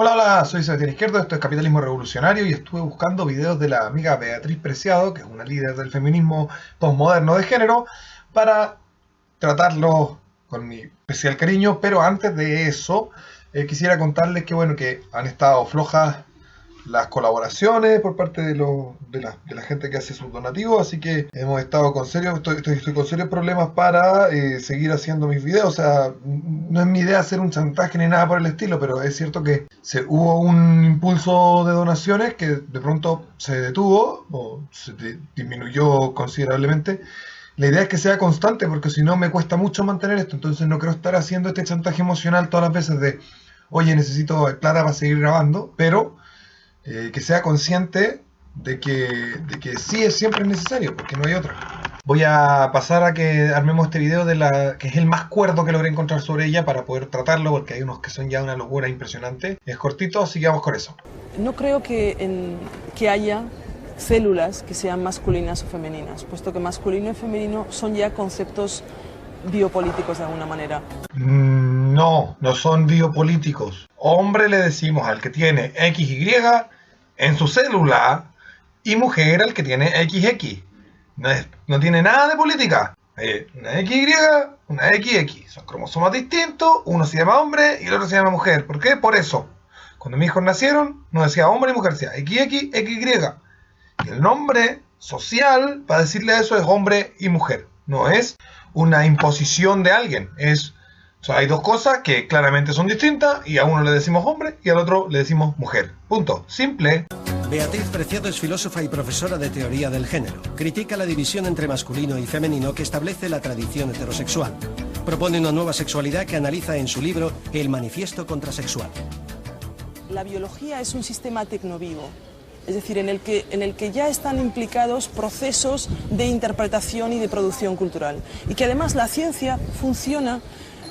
Hola, hola, soy Sebastián Izquierdo, esto es Capitalismo Revolucionario y estuve buscando videos de la amiga Beatriz Preciado, que es una líder del feminismo postmoderno de género, para tratarlo con mi especial cariño, pero antes de eso quisiera contarles que bueno, que han estado flojas las colaboraciones por parte de la gente que hace sus donativos, así que hemos estado con serios, estoy con serios problemas para seguir haciendo mis videos. O sea, no es mi idea hacer un chantaje ni nada por el estilo, pero es cierto que hubo un impulso de donaciones que de pronto se detuvo o disminuyó considerablemente. La idea es que sea constante, porque si no me cuesta mucho mantener esto, entonces no quiero estar haciendo este chantaje emocional todas las veces de, oye, necesito plata para seguir grabando, pero que sea consciente de que sí es siempre necesario, porque no hay otra. Voy a pasar a que armemos este video que es el más cuerdo que logré encontrar sobre ella para poder tratarlo, porque hay unos que son ya una locura impresionante. Es cortito, así que vamos con eso. No creo que haya células que sean masculinas o femeninas, puesto que masculino y femenino son ya conceptos biopolíticos de alguna manera. No, no son biopolíticos. Hombre le decimos al que tiene XY en su célula y mujer al que tiene XX. No tiene nada de política. Una XY, una XX. Son cromosomas distintos, uno se llama hombre y el otro se llama mujer. ¿Por qué? Por eso. Cuando mis hijos nacieron, no decía hombre y mujer, decía XX, XY. Y el nombre social para decirle a eso es hombre y mujer. No es una imposición de alguien. O sea, hay dos cosas que claramente son distintas y a uno le decimos hombre y al otro le decimos mujer. Punto. Simple. Beatriz Preciado es filósofa y profesora de teoría del género. Critica la división entre masculino y femenino que establece la tradición heterosexual. Propone una nueva sexualidad que analiza en su libro El Manifiesto Contrasexual. La biología es un sistema tecnovivo, es decir, en el que ya están implicados procesos de interpretación y de producción cultural. Y que además la ciencia funciona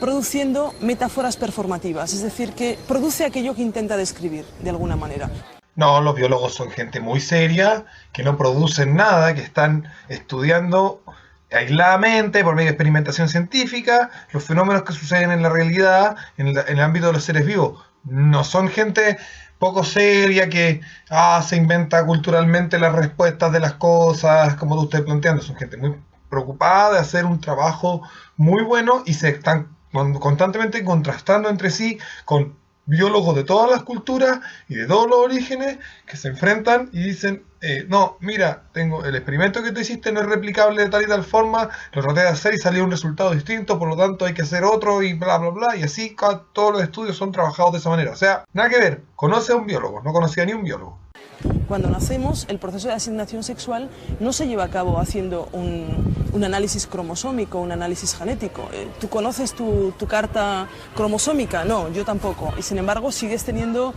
produciendo metáforas performativas, es decir, que produce aquello que intenta describir de alguna manera. No, los biólogos son gente muy seria, que no producen nada, que están estudiando aisladamente, por medio de experimentación científica, los fenómenos que suceden en la realidad, en el ámbito de los seres vivos. No son gente poco seria que se inventa culturalmente las respuestas de las cosas, como tú estás planteando. Son gente muy preocupada de hacer un trabajo muy bueno y se están constantemente contrastando entre sí con biólogos de todas las culturas y de todos los orígenes que se enfrentan y dicen, no, mira, tengo el experimento que tú hiciste no es replicable de tal y tal forma, lo traté de hacer y salió un resultado distinto, por lo tanto hay que hacer otro y bla, bla, bla, y así todos los estudios son trabajados de esa manera. O sea, nada que ver, conoce a un biólogo, no conocía ni un biólogo. Cuando nacemos, el proceso de asignación sexual no se lleva a cabo haciendo un análisis cromosómico, un análisis genético. ¿Tú conoces tu carta cromosómica? No, yo tampoco. Y sin embargo, sigues teniendo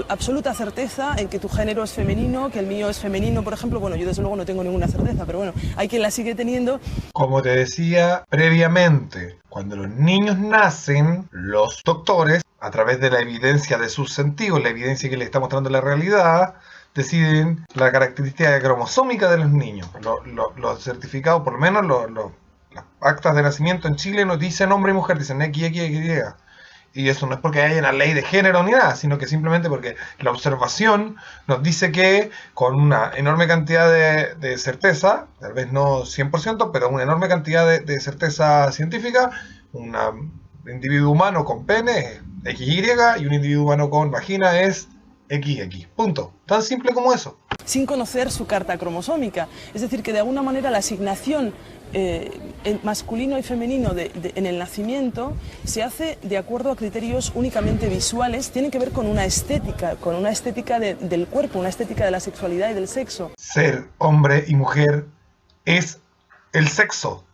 absoluta certeza en que tu género es femenino, que el mío es femenino, por ejemplo. Bueno, yo desde luego no tengo ninguna certeza, pero bueno, hay quien la sigue teniendo. Como te decía previamente, cuando los niños nacen, los doctores, a través de la evidencia de sus sentidos, la evidencia que les está mostrando la realidad, deciden la característica cromosómica de los niños. Los certificados, por lo menos las actas de nacimiento en Chile no dicen hombre y mujer, dicen XXY. Y eso no es porque haya una ley de género ni nada, sino que simplemente porque la observación nos dice que con una enorme cantidad de certeza, tal vez no 100%, pero una enorme cantidad de certeza científica, un individuo humano con pene es XY y un individuo humano con vagina es XX. Punto. Tan simple como eso. Sin conocer su carta cromosómica. Es decir, que de alguna manera la asignación masculino y femenino en el nacimiento se hace de acuerdo a criterios únicamente visuales, tiene que ver con una estética del cuerpo, una estética de la sexualidad y del sexo. Ser hombre y mujer es el sexo.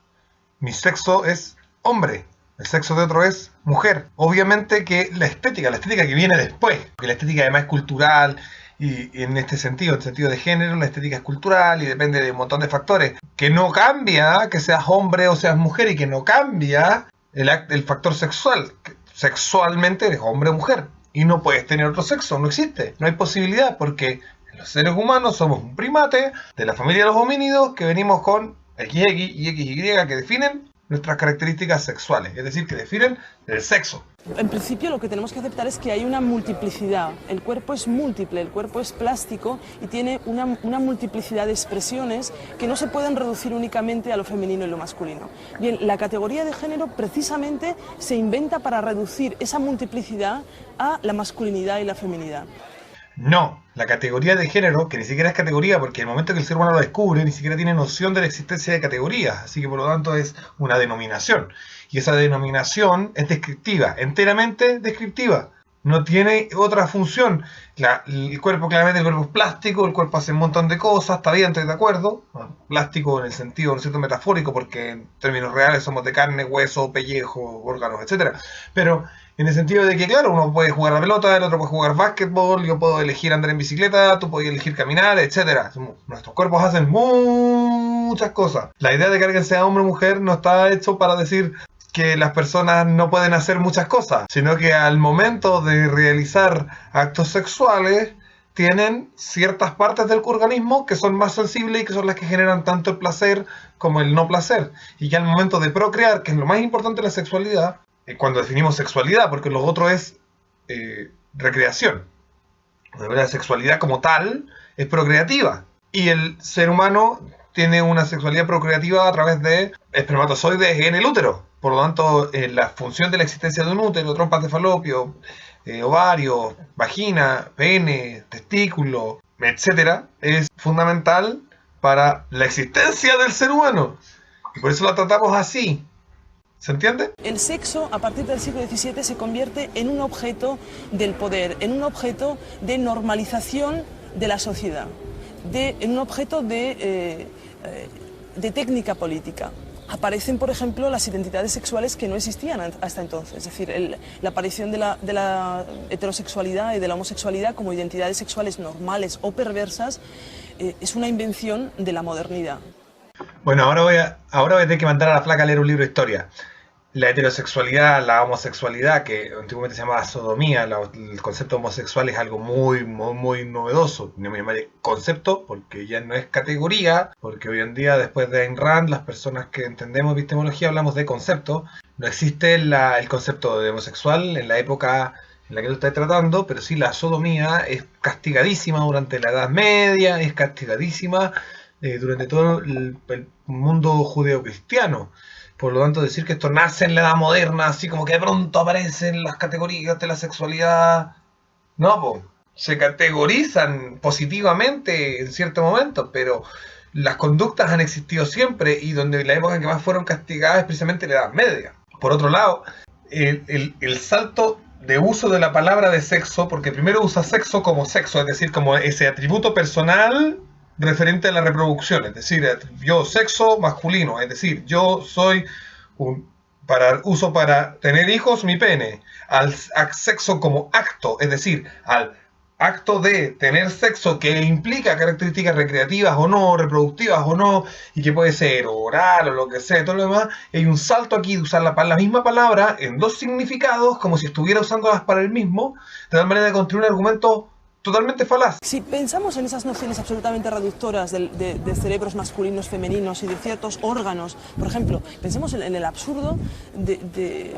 Mi sexo es hombre. El sexo de otro es mujer. Obviamente que la estética que viene después, porque la estética además es cultural, y en este sentido, en el sentido de género, la estética es cultural y depende de un montón de factores. Que no cambia que seas hombre o seas mujer y que no cambia el factor sexual. Sexualmente eres hombre o mujer y no puedes tener otro sexo, no existe, no hay posibilidad porque los seres humanos somos un primate de la familia de los homínidos que venimos con XX y XY que definen nuestras características sexuales, es decir, que definen el sexo. En principio lo que tenemos que aceptar es que hay una multiplicidad. El cuerpo es múltiple, el cuerpo es plástico y tiene una multiplicidad de expresiones que no se pueden reducir únicamente a lo femenino y lo masculino. Bien, la categoría de género precisamente se inventa para reducir esa multiplicidad a la masculinidad y la feminidad. No, la categoría de género, que ni siquiera es categoría, porque en el momento que el ser humano lo descubre, ni siquiera tiene noción de la existencia de categorías, así que por lo tanto es una denominación. Y esa denominación es descriptiva, enteramente descriptiva. No tiene otra función. El cuerpo, claramente, el cuerpo es plástico, el cuerpo hace un montón de cosas, está bien, estoy de acuerdo. Plástico en el sentido, ¿no es cierto?, metafórico, porque en términos reales somos de carne, hueso, pellejo, órganos, etc. Pero en el sentido de que, claro, uno puede jugar a la pelota, el otro puede jugar básquetbol, yo puedo elegir andar en bicicleta, tú puedes elegir caminar, etc. Nuestros cuerpos hacen muchas cosas. La idea de que alguien sea hombre o mujer no está hecho para decir que las personas no pueden hacer muchas cosas, sino que al momento de realizar actos sexuales tienen ciertas partes del organismo que son más sensibles y que son las que generan tanto el placer como el no placer. Y que al momento de procrear, que es lo más importante de la sexualidad, cuando definimos sexualidad, porque lo otro es recreación. La sexualidad como tal es procreativa. Y el ser humano tiene una sexualidad procreativa a través de espermatozoides en el útero. Por lo tanto, la función de la existencia de un útero, trompas de falopio, ovario, vagina, pene, testículo, etc., es fundamental para la existencia del ser humano. Y por eso la tratamos así. ¿Se entiende? El sexo, a partir del siglo XVII, se convierte en un objeto del poder, en un objeto de normalización de la sociedad, en un objeto de técnica política. Aparecen, por ejemplo, las identidades sexuales que no existían hasta entonces, es decir, la aparición de la heterosexualidad y de la homosexualidad como identidades sexuales normales o perversas es una invención de la modernidad. Bueno, ahora voy a tener que mandar a la flaca a leer un libro de historia. La heterosexualidad, la homosexualidad, que antiguamente se llamaba sodomía, el concepto homosexual es algo muy novedoso. No me llamaré concepto porque ya no es categoría, porque hoy en día, después de Ayn Rand, las personas que entendemos epistemología hablamos de concepto. No existe el concepto de homosexual en la época en la que tú estás tratando, pero sí la sodomía es castigadísima durante la Edad Media, es castigadísima durante todo el mundo judeocristiano. Por lo tanto, decir que esto nace en la edad moderna, así como que de pronto aparecen las categorías de la sexualidad. No, se categorizan positivamente en ciertos momentos, pero las conductas han existido siempre y donde la época en que más fueron castigadas es precisamente la Edad Media. Por otro lado, el salto de uso de la palabra de sexo, porque primero usa sexo, es decir, como ese atributo personal referente a la reproducción, es decir, yo sexo masculino, es decir, yo soy uso para tener hijos mi pene, al sexo como acto, es decir, al acto de tener sexo que implica características recreativas o no, reproductivas o no, y que puede ser oral o lo que sea, todo lo demás, hay un salto aquí de usar la misma palabra en dos significados, como si estuviera usándolas para el mismo, de tal manera de construir un argumento totalmente falaz. Si pensamos en esas nociones absolutamente reductoras de cerebros masculinos, femeninos y de ciertos órganos, por ejemplo, pensemos en el absurdo de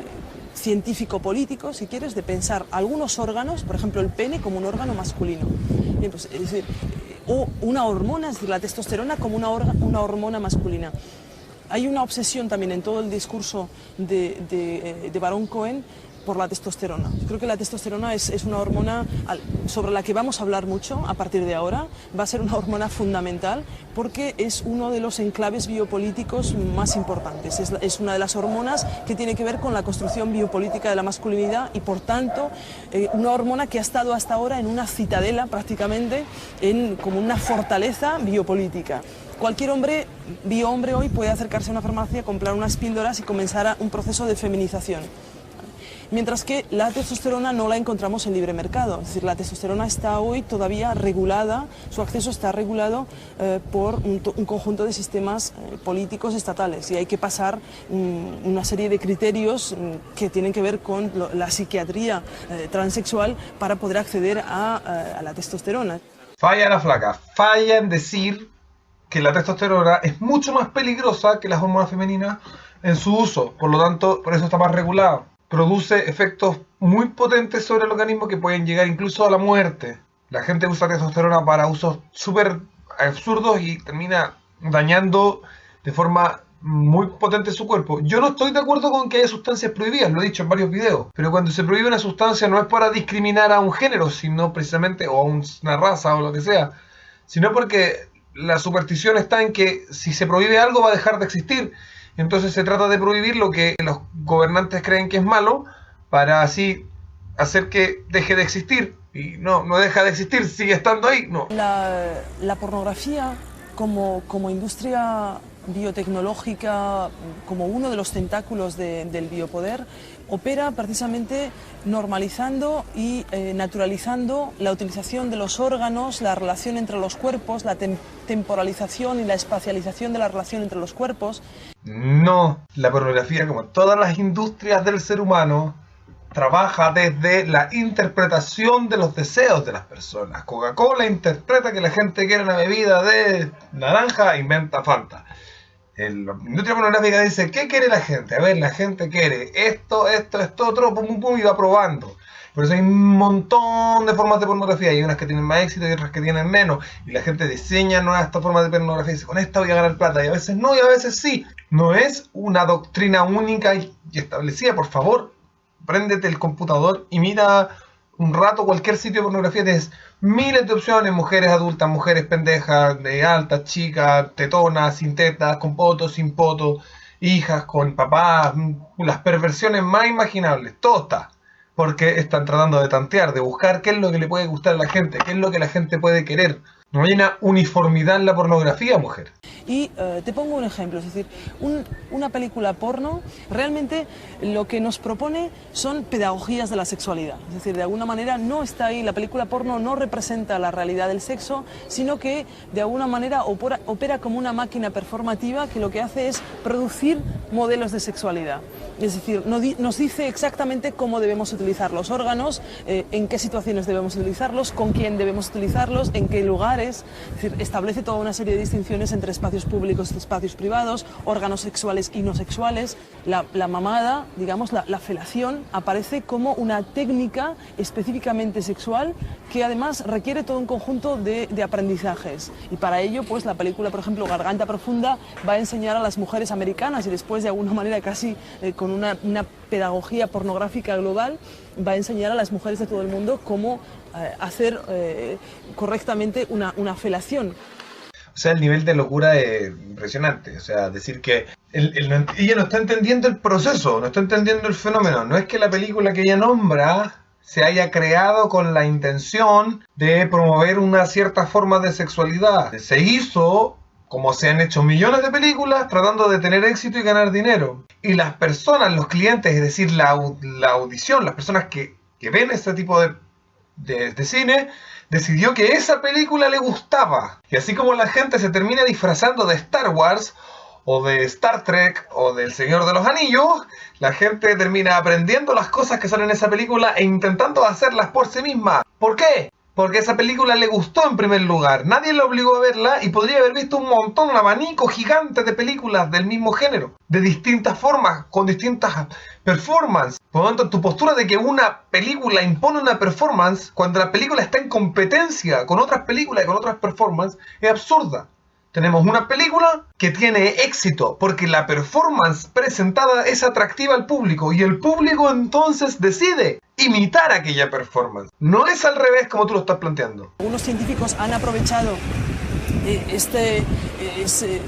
científico-político, si quieres, de pensar algunos órganos, por ejemplo el pene, como un órgano masculino. Bien, pues, es decir, o una hormona, es decir, la testosterona como una hormona masculina. Hay una obsesión también en todo el discurso de Baron Cohen por la testosterona. Creo que la testosterona es una hormona sobre la que vamos a hablar mucho a partir de ahora. Va a ser una hormona fundamental porque es uno de los enclaves biopolíticos más importantes. Es una de las hormonas que tiene que ver con la construcción biopolítica de la masculinidad y, por tanto, una hormona que ha estado hasta ahora en una citadela prácticamente, como una fortaleza biopolítica. Cualquier hombre hoy puede acercarse a una farmacia, comprar unas píldoras y comenzar un proceso de feminización. Mientras que la testosterona no la encontramos en libre mercado, es decir, la testosterona está hoy todavía regulada, su acceso está regulado por un conjunto de sistemas políticos estatales y hay que pasar una serie de criterios que tienen que ver con la psiquiatría transexual para poder acceder a la testosterona. Falla la flaca, falla en decir que la testosterona es mucho más peligrosa que las hormonas femeninas en su uso, por lo tanto, por eso está más regulada. Produce efectos muy potentes sobre el organismo que pueden llegar incluso a la muerte. La gente usa testosterona para usos súper absurdos y termina dañando de forma muy potente su cuerpo. Yo no estoy de acuerdo con que haya sustancias prohibidas, lo he dicho en varios videos, pero cuando se prohíbe una sustancia no es para discriminar a un género, sino precisamente, o a una raza o lo que sea, sino porque la superstición está en que si se prohíbe algo va a dejar de existir. Entonces se trata de prohibir lo que los gobernantes creen que es malo para así hacer que deje de existir. Y no deja de existir, sigue estando ahí. No. La pornografía como industria biotecnológica, como uno de los tentáculos del biopoder, opera precisamente normalizando y naturalizando la utilización de los órganos, la relación entre los cuerpos, la temporalización y la espacialización de la relación entre los cuerpos. No, la pornografía, como todas las industrias del ser humano, trabaja desde la interpretación de los deseos de las personas. Coca-Cola interpreta que la gente quiere una bebida de naranja, inventa Fanta. La industria pornográfica dice, ¿qué quiere la gente? A ver, la gente quiere esto, otro, pum, pum, pum, y va probando. Por eso hay un montón de formas de pornografía. Hay unas que tienen más éxito y otras que tienen menos. Y la gente diseña nuevas formas de pornografía y dice, con esta voy a ganar plata. Y a veces no, y a veces sí. No es una doctrina única y establecida. Por favor, préndete el computador y mira un rato cualquier sitio de pornografía. Tienes miles de opciones, mujeres adultas, mujeres pendejas, de altas, chicas, tetonas, sin tetas, con poto, sin poto, hijas, con papás, las perversiones más imaginables, todo está. Porque están tratando de tantear, de buscar qué es lo que le puede gustar a la gente, qué es lo que la gente puede querer. No hay una uniformidad en la pornografía, mujer. Y te pongo un ejemplo, es decir, una película porno realmente lo que nos propone son pedagogías de la sexualidad. Es decir, de alguna manera no está ahí, la película porno no representa la realidad del sexo, sino que de alguna manera opera como una máquina performativa que lo que hace es producir modelos de sexualidad. Es decir, nos dice exactamente cómo debemos utilizar los órganos, en qué situaciones debemos utilizarlos, con quién debemos utilizarlos, en qué lugares. Es decir, establece toda una serie de distinciones entre espacios públicos y espacios privados, órganos sexuales y no sexuales. La mamada, digamos, la felación, aparece como una técnica específicamente sexual que además requiere todo un conjunto de aprendizajes. Y para ello, pues la película, por ejemplo, Garganta Profunda, va a enseñar a las mujeres americanas y después, de alguna manera, casi con una pedagogía pornográfica global, va a enseñar a las mujeres de todo el mundo cómo hacer correctamente una felación. O sea, el nivel de locura es impresionante. O sea, decir que ella no está entendiendo el proceso, no está entendiendo el fenómeno. No es que la película que ella nombra se haya creado con la intención de promover una cierta forma de sexualidad. Se hizo, como se han hecho millones de películas, tratando de tener éxito y ganar dinero. Y las personas, los clientes, es decir, la audición, las personas que ven este tipo de cine, decidió que esa película le gustaba. Y así como la gente se termina disfrazando de Star Wars, o de Star Trek, o del Señor de los Anillos, la gente termina aprendiendo las cosas que salen en esa película e intentando hacerlas por sí misma. ¿Por qué? Porque esa película le gustó en primer lugar. Nadie le obligó a verla y podría haber visto un montón, un abanico gigante de películas del mismo género, de distintas formas, con distintas performances. Por lo tanto, tu postura de que una película impone una performance cuando la película está en competencia con otras películas y con otras performances es absurda. Tenemos una película que tiene éxito porque la performance presentada es atractiva al público y el público entonces decide imitar aquella performance. No es al revés como tú lo estás planteando. Algunos científicos han aprovechado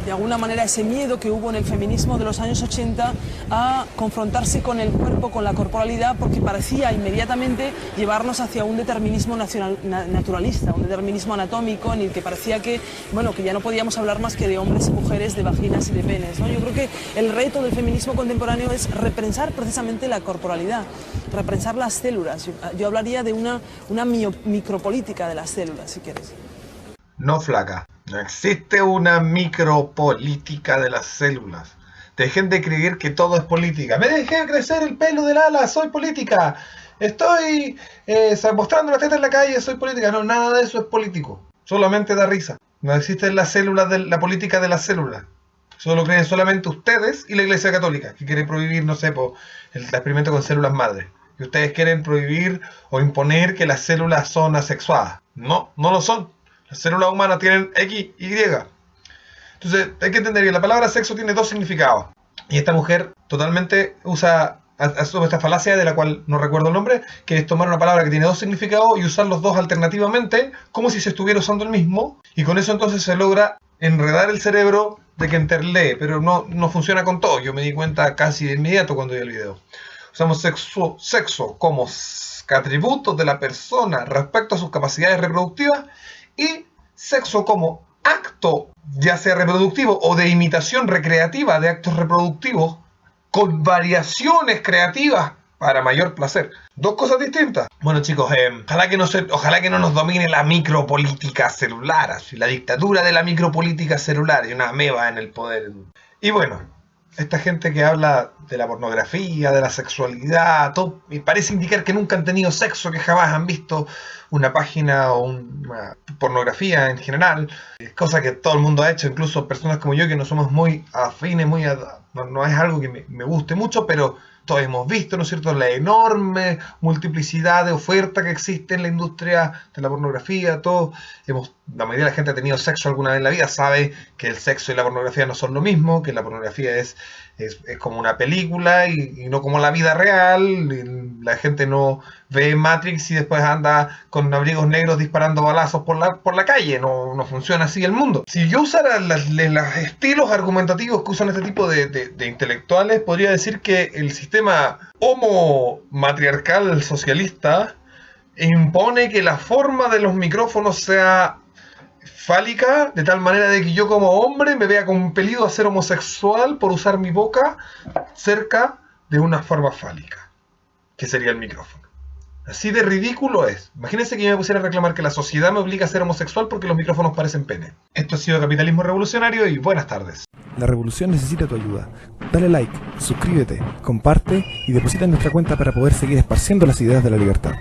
de alguna manera ese miedo que hubo en el feminismo de los años 80 a confrontarse con el cuerpo, con la corporalidad, porque parecía inmediatamente llevarnos hacia un determinismo naturalista, un determinismo anatómico en el que parecía que ya no podíamos hablar más que de hombres y mujeres, de vaginas y de penes, ¿no? Yo creo que el reto del feminismo contemporáneo es repensar precisamente la corporalidad, repensar las células. Yo hablaría de una micropolítica de las células, si quieres. No, flaca. No existe una micropolítica de las células. Dejen de creer que todo es política. Me dejé crecer el pelo del ala, soy política. Estoy mostrando la teta en la calle, soy política. No, nada de eso es político. Solamente da risa. No existe en las células la política de las células. Eso lo creen solamente ustedes y la Iglesia Católica, que quiere prohibir, no sé, el experimento con células madre. Y ustedes quieren prohibir o imponer que las células son asexuadas. No, no lo son. Las células humanas tienen X, Y. Entonces, hay que entender que la palabra sexo tiene dos significados. Y esta mujer totalmente asume esta falacia de la cual no recuerdo el nombre, que es tomar una palabra que tiene dos significados y usar los dos alternativamente, como si se estuviera usando el mismo. Y con eso entonces se logra enredar el cerebro de que interlee, pero no funciona con todo. Yo me di cuenta casi de inmediato cuando vi el video. Usamos sexo como atributo de la persona respecto a sus capacidades reproductivas y sexo como acto, ya sea reproductivo o de imitación recreativa de actos reproductivos con variaciones creativas para mayor placer. Dos cosas distintas. Bueno, chicos, ojalá que no nos domine la micropolítica celular, así, la dictadura de la micropolítica celular y una ameba en el poder. Y bueno, esta gente que habla de la pornografía, de la sexualidad, todo, me parece indicar que nunca han tenido sexo, que jamás han visto una página o una pornografía en general, cosa que todo el mundo ha hecho, incluso personas como yo que no somos muy afines, no es algo que me guste mucho, pero todos hemos visto, ¿no es cierto?, la enorme multiplicidad de oferta que existe en la industria de la pornografía. La mayoría de la gente ha tenido sexo alguna vez en la vida, sabe que el sexo y la pornografía no son lo mismo, que la pornografía es como una película y no como la vida real. La gente no ve Matrix y después anda con abrigos negros disparando balazos por la calle. No funciona así el mundo. Si yo usara los estilos argumentativos que usan este tipo de intelectuales, podría decir que el sistema homo-matriarcal socialista impone que la forma de los micrófonos sea fálica, de tal manera de que yo como hombre me vea compelido a ser homosexual por usar mi boca cerca de una forma fálica, que sería el micrófono. Así de ridículo es. Imagínense que yo me pusiera a reclamar que la sociedad me obliga a ser homosexual porque los micrófonos parecen pene. Esto ha sido Capitalismo Revolucionario y buenas tardes. La revolución necesita tu ayuda. Dale like, suscríbete, comparte y deposita en nuestra cuenta para poder seguir esparciendo las ideas de la libertad.